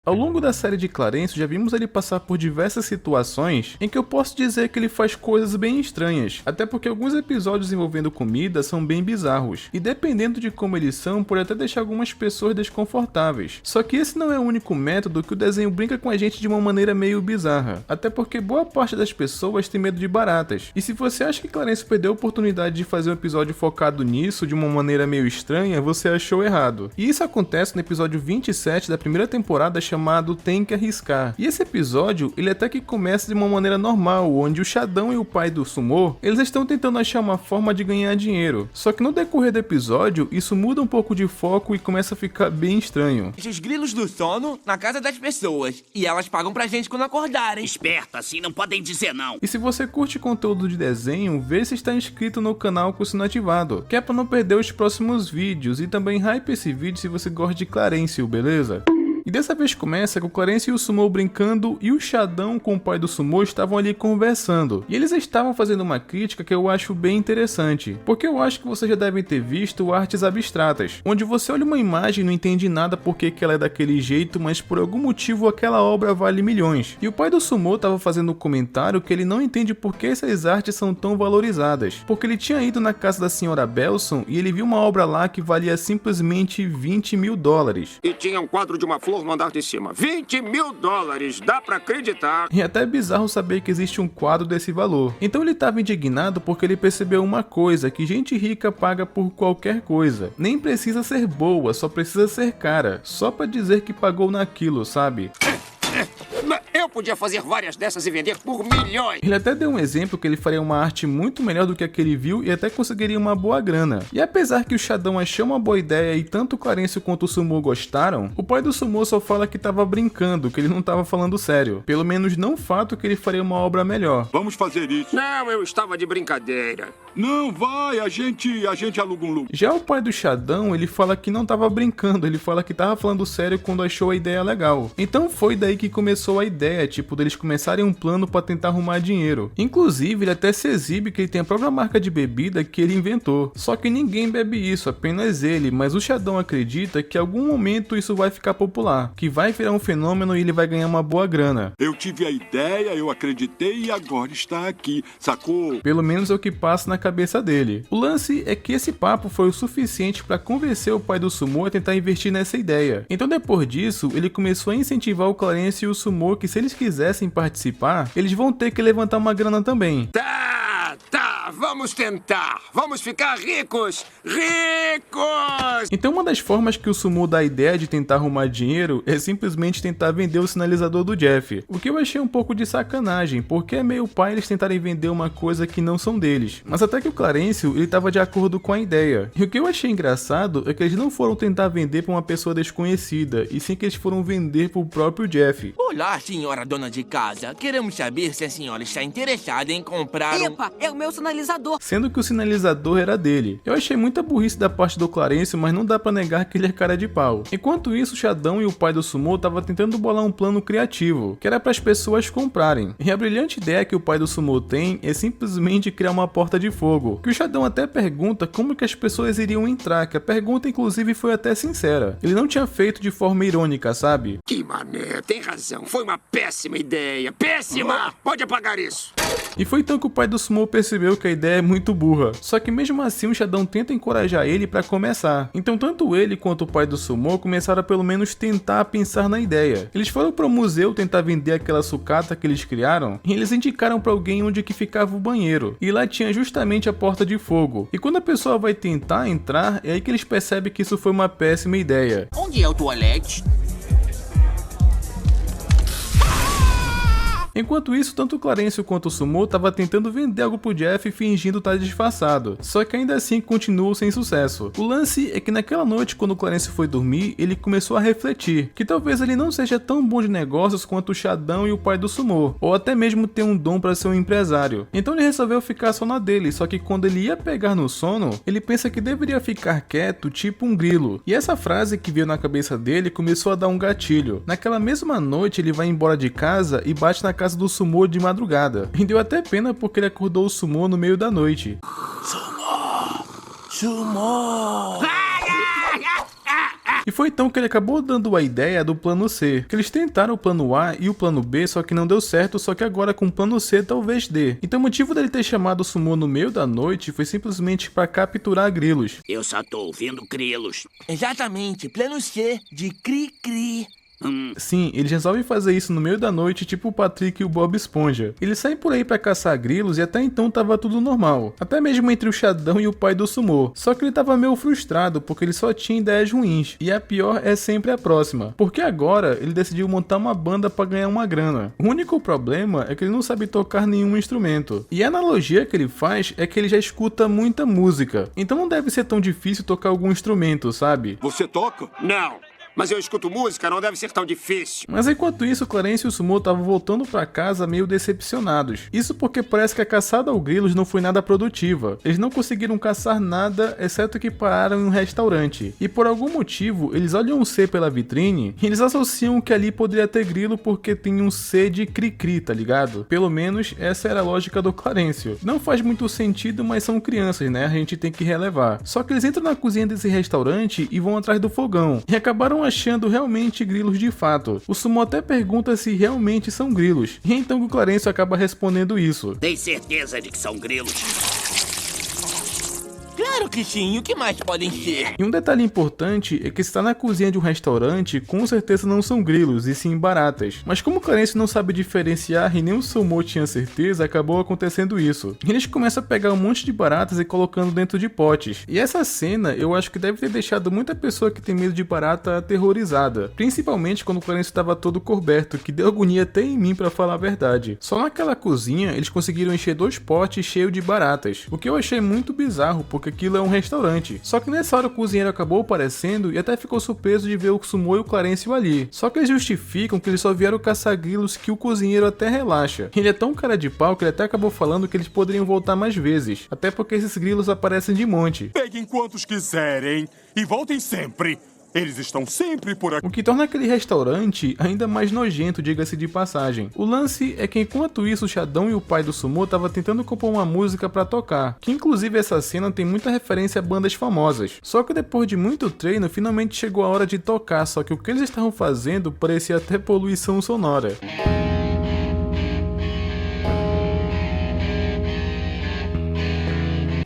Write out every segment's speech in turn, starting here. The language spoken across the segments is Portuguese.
Ao longo da série de Clarencio já vimos ele passar por diversas situações em que eu posso dizer que ele faz coisas bem estranhas, até porque alguns episódios envolvendo comida são bem bizarros, e dependendo de como eles são, pode até deixar algumas pessoas desconfortáveis. Só que esse não é o único método que o desenho brinca com a gente de uma maneira meio bizarra, até porque boa parte das pessoas tem medo de baratas, e se você acha que Clarencio perdeu a oportunidade de fazer um episódio focado nisso de uma maneira meio estranha, você achou errado. E isso acontece no episódio 27 da primeira temporada, chamado Tem que Arriscar. E esse episódio, ele até que começa de uma maneira normal, onde o Shadão e o pai do Sumo, eles estão tentando achar uma forma de ganhar dinheiro. Só que no decorrer do episódio, isso muda um pouco de foco e começa a ficar bem estranho. Os grilos do sono na casa das pessoas, e elas pagam pra gente quando acordarem. Esperto, assim não podem dizer não. E se você curte conteúdo de desenho, vê se está inscrito no canal com o sino ativado, que é pra não perder os próximos vídeos, e também hype esse vídeo se você gosta de Clarencio, beleza? E dessa vez começa com o Clarencio e o Sumo brincando e o Shadão com o pai do Sumo estavam ali conversando. E eles estavam fazendo uma crítica que eu acho bem interessante, porque eu acho que vocês já devem ter visto artes abstratas, onde você olha uma imagem e não entende nada porque que ela é daquele jeito, mas por algum motivo aquela obra vale milhões. E o pai do Sumo estava fazendo um comentário que ele não entende por que essas artes são tão valorizadas, porque ele tinha ido na casa da senhora Belson e ele viu uma obra lá que valia simplesmente $20 mil. E tinha um quadro de uma flor no andar de cima. $20 mil, dá pra acreditar. E até é bizarro saber que existe um quadro desse valor. Então ele estava indignado porque ele percebeu uma coisa, que gente rica paga por qualquer coisa. Nem precisa ser boa, só precisa ser cara. Só pra dizer que pagou naquilo, sabe? Eu podia fazer várias dessas e vender por milhões. Ele até deu um exemplo que ele faria uma arte muito melhor do que a que ele viu e até conseguiria uma boa grana. E apesar que o Shadão achou uma boa ideia e tanto o Clarencio quanto o Sumo gostaram, o pai do Sumo só fala que tava brincando, que ele não tava falando sério. Pelo menos não o fato que ele faria uma obra melhor. Vamos fazer isso. Não, eu estava de brincadeira. Não, vai, a gente aluga um lugar. Já o pai do Shadão, ele fala que não tava brincando, ele fala que tava falando sério quando achou a ideia legal. Então foi daí que começou a ideia, tipo, deles começarem um plano pra tentar arrumar dinheiro. Inclusive, ele até se exibe que ele tem a própria marca de bebida que ele inventou. Só que ninguém bebe isso, apenas ele, mas o Shadão acredita que em algum momento isso vai ficar popular, que vai virar um fenômeno e ele vai ganhar uma boa grana. Eu tive a ideia, eu acreditei e agora está aqui, sacou? Pelo menos é o que passa na cabeça dele. O lance é que esse papo foi o suficiente para convencer o pai do Sumo a tentar investir nessa ideia. Então depois disso, ele começou a incentivar o Clarencio e o Sumo que se eles quisessem participar, eles vão ter que levantar uma grana também. Tá, vamos tentar. Vamos ficar ricos. Então uma das formas que o Sumo dá a ideia de tentar arrumar dinheiro é simplesmente tentar vender o sinalizador do Jeff. O que eu achei um pouco de sacanagem, porque é meio pai eles tentarem vender uma coisa que não são deles. Mas até que o Clarencio, ele tava de acordo com a ideia. E o que eu achei engraçado é que eles não foram tentar vender pra uma pessoa desconhecida, e sim que eles foram vender pro próprio Jeff. Olá, senhora dona de casa. Queremos saber se a senhora está interessada em comprar Epa, é o meu sinalizador. Sendo que o sinalizador era dele. Eu achei muita burrice da parte do Clarencio, mas não dá pra negar que ele é cara de pau. Enquanto isso, o Shadão e o pai do Sumo estavam tentando bolar um plano criativo, que era para as pessoas comprarem. E a brilhante ideia que o pai do Sumo tem é simplesmente criar uma porta de fogo, que o Shadão até pergunta como que as pessoas iriam entrar, que a pergunta inclusive foi até sincera. Ele não tinha feito de forma irônica, sabe? Que mané, tem razão. Foi uma péssima ideia. Péssima! Pode apagar isso. E foi então que o pai do Sumo percebeu que a ideia é muito burra. Só que mesmo assim o Shadão tenta encorajar ele para começar. Então tanto ele quanto o pai do Sumo começaram a pelo menos tentar pensar na ideia. Eles foram para o museu tentar vender aquela sucata que eles criaram e eles indicaram para alguém onde que ficava o banheiro. E lá tinha justamente a porta de fogo. E quando a pessoa vai tentar entrar, é aí que eles percebem que isso foi uma péssima ideia. Onde é o toalete? Enquanto isso, tanto o Clarencio quanto o Sumo estavam tentando vender algo pro Jeff fingindo estar disfarçado, só que ainda assim continuou sem sucesso. O lance é que naquela noite, quando o Clarencio foi dormir, ele começou a refletir que talvez ele não seja tão bom de negócios quanto o Shadão e o pai do Sumo, ou até mesmo ter um dom para ser um empresário. Então ele resolveu ficar só na dele, só que quando ele ia pegar no sono, ele pensa que deveria ficar quieto, tipo um grilo. E essa frase que veio na cabeça dele começou a dar um gatilho. Naquela mesma noite, ele vai embora de casa e bate na casa do Sumo de madrugada. E deu até pena porque ele acordou o Sumo no meio da noite. Sumo! E foi então que ele acabou dando a ideia do plano C, que eles tentaram o plano A e o plano B, só que não deu certo, só que agora com o plano C talvez dê. Então o motivo dele ter chamado o Sumô no meio da noite foi simplesmente para capturar grilos. Eu só tô ouvindo grilos. Exatamente, plano C de cri-cri. Sim, eles resolvem fazer isso no meio da noite, tipo o Patrick e o Bob Esponja. Eles saem por aí pra caçar grilos e até então tava tudo normal. Até mesmo entre o Xadão e o pai do Sumô. Só que ele tava meio frustrado porque ele só tinha ideias ruins. E a pior é sempre a próxima. Porque agora ele decidiu montar uma banda pra ganhar uma grana. O único problema é que ele não sabe tocar nenhum instrumento. E a analogia que ele faz é que ele já escuta muita música. Então não deve ser tão difícil tocar algum instrumento, sabe? Você toca? Não. Mas eu escuto música, não deve ser tão difícil. Mas enquanto isso, Clarence e o Sumô estavam voltando pra casa meio decepcionados. Isso porque parece que a caçada ao grilos não foi nada produtiva. Eles não conseguiram caçar nada, exceto que pararam em um restaurante. E por algum motivo, eles olham um C pela vitrine e eles associam que ali poderia ter grilo porque tem um C de cri-cri, tá ligado? Pelo menos essa era a lógica do Clarence. Não faz muito sentido, mas são crianças, né? A gente tem que relevar. Só que eles entram na cozinha desse restaurante e vão atrás do fogão. E acabaram achando realmente grilos de fato. O Sumô até pergunta se realmente são grilos, e então o Clarence acaba respondendo isso. Tem certeza de que são grilos? Claro que sim, o que mais podem ser? E um detalhe importante é que se está na cozinha de um restaurante, com certeza não são grilos, e sim baratas. Mas como o Clarence não sabe diferenciar e nem o Sumô tinha certeza, acabou acontecendo isso. Eles começam a pegar um monte de baratas e colocando dentro de potes. E essa cena eu acho que deve ter deixado muita pessoa que tem medo de barata aterrorizada. Principalmente quando o Clarence estava todo coberto, que deu agonia até em mim pra falar a verdade. Só naquela cozinha eles conseguiram encher 2 potes cheios de baratas. O que eu achei muito bizarro, porque aquilo é um restaurante. Só que nessa hora o cozinheiro acabou aparecendo e até ficou surpreso de ver o Sumô e o Clarence ali. Só que eles justificam que eles só vieram caçar grilos, que o cozinheiro até relaxa. Ele é tão cara de pau que ele até acabou falando que eles poderiam voltar mais vezes. Até porque esses grilos aparecem de monte. Peguem quantos quiserem e voltem sempre. Eles estão sempre por aqui. O que torna aquele restaurante ainda mais nojento, diga-se de passagem. O lance é que enquanto isso o Xadão e o pai do Sumô estavam tentando compor uma música pra tocar, que inclusive essa cena tem muita referência a bandas famosas. Só que depois de muito treino, finalmente chegou a hora de tocar, só que o que eles estavam fazendo parecia até poluição sonora.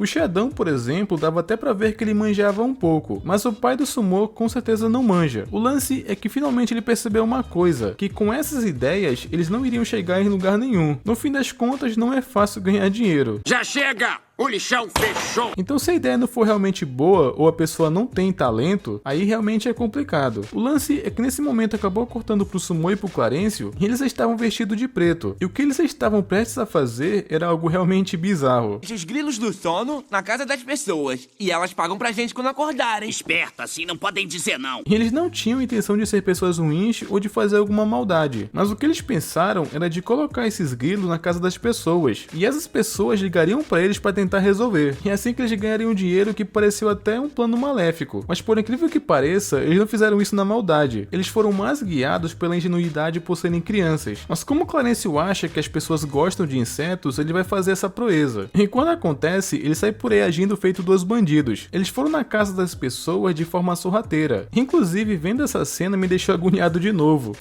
O Xadão, por exemplo, dava até pra ver que ele manjava um pouco, mas o pai do Sumô com certeza não manja. O lance é que finalmente ele percebeu uma coisa, que com essas ideias eles não iriam chegar em lugar nenhum. No fim das contas, não é fácil ganhar dinheiro. Já chega! O lixão fechou! Então se a ideia não for realmente boa ou a pessoa não tem talento, aí realmente é complicado. O lance é que nesse momento acabou cortando pro Sumô e pro Clarence e eles estavam vestidos de preto. E o que eles estavam prestes a fazer era algo realmente bizarro. Os grilos do sono na casa das pessoas. E elas pagam pra gente quando acordarem. Esperto, assim não podem dizer não. E eles não tinham intenção de ser pessoas ruins ou de fazer alguma maldade. Mas o que eles pensaram era de colocar esses grilos na casa das pessoas. E essas pessoas ligariam pra eles pra tentar resolver. E é assim que eles ganhariam dinheiro, que pareceu até um plano maléfico. Mas por incrível que pareça, eles não fizeram isso na maldade. Eles foram mais guiados pela ingenuidade por serem crianças. Mas como Clarence acha que as pessoas gostam de insetos, ele vai fazer essa proeza. E quando acontece, ele sai por aí agindo feito 2 bandidos. Eles foram na casa das pessoas de forma sorrateira. Inclusive, vendo essa cena me deixou agoniado de novo.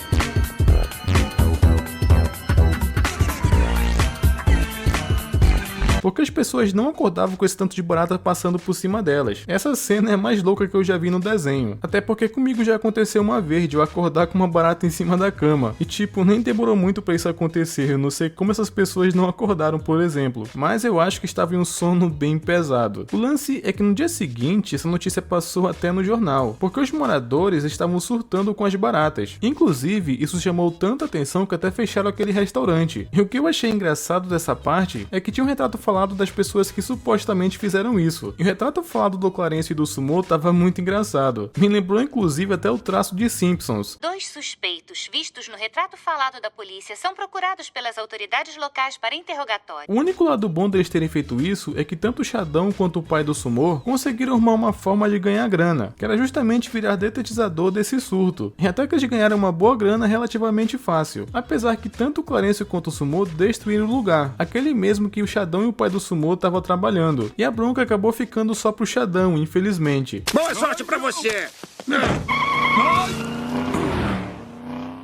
Porque as pessoas não acordavam com esse tanto de barata passando por cima delas. Essa cena é a mais louca que eu já vi no desenho. Até porque comigo já aconteceu uma vez de eu acordar com uma barata em cima da cama. E tipo, nem demorou muito pra isso acontecer. Eu não sei como essas pessoas não acordaram, por exemplo. Mas eu acho que estava em um sono bem pesado. O lance é que no dia seguinte, essa notícia passou até no jornal. Porque os moradores estavam surtando com as baratas. Inclusive, isso chamou tanta atenção que até fecharam aquele restaurante. E o que eu achei engraçado dessa parte é que tinha um retrato falado das pessoas que supostamente fizeram isso. E o retrato falado do Clarence e do Sumô tava muito engraçado. Me lembrou inclusive até o traço de Simpsons. 2 suspeitos vistos no retrato falado da polícia são procurados pelas autoridades locais para interrogatório. O único lado bom deles terem feito isso é que tanto o Xadão quanto o pai do Sumô conseguiram arrumar uma forma de ganhar grana, que era justamente virar detetizador desse surto. E até que eles ganharam uma boa grana relativamente fácil. Apesar que tanto o Clarence quanto o Sumô destruíram o lugar, aquele mesmo que o Xadão e o pai do Sumô tava trabalhando. E a bronca acabou ficando só pro Xadão, infelizmente. Boa sorte pra você!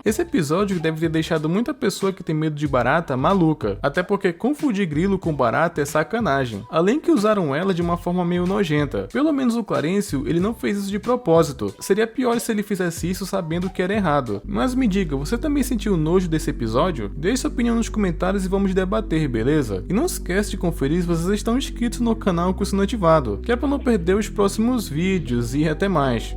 Esse episódio deve ter deixado muita pessoa que tem medo de barata maluca, até porque confundir grilo com barata é sacanagem, além que usaram ela de uma forma meio nojenta. Pelo menos o Clarencio, ele não fez isso de propósito, seria pior se ele fizesse isso sabendo que era errado. Mas me diga, você também sentiu nojo desse episódio? Deixe sua opinião nos comentários e vamos debater, beleza? E não esquece de conferir se vocês estão inscritos no canal com o sino ativado, que é para não perder os próximos vídeos e até mais.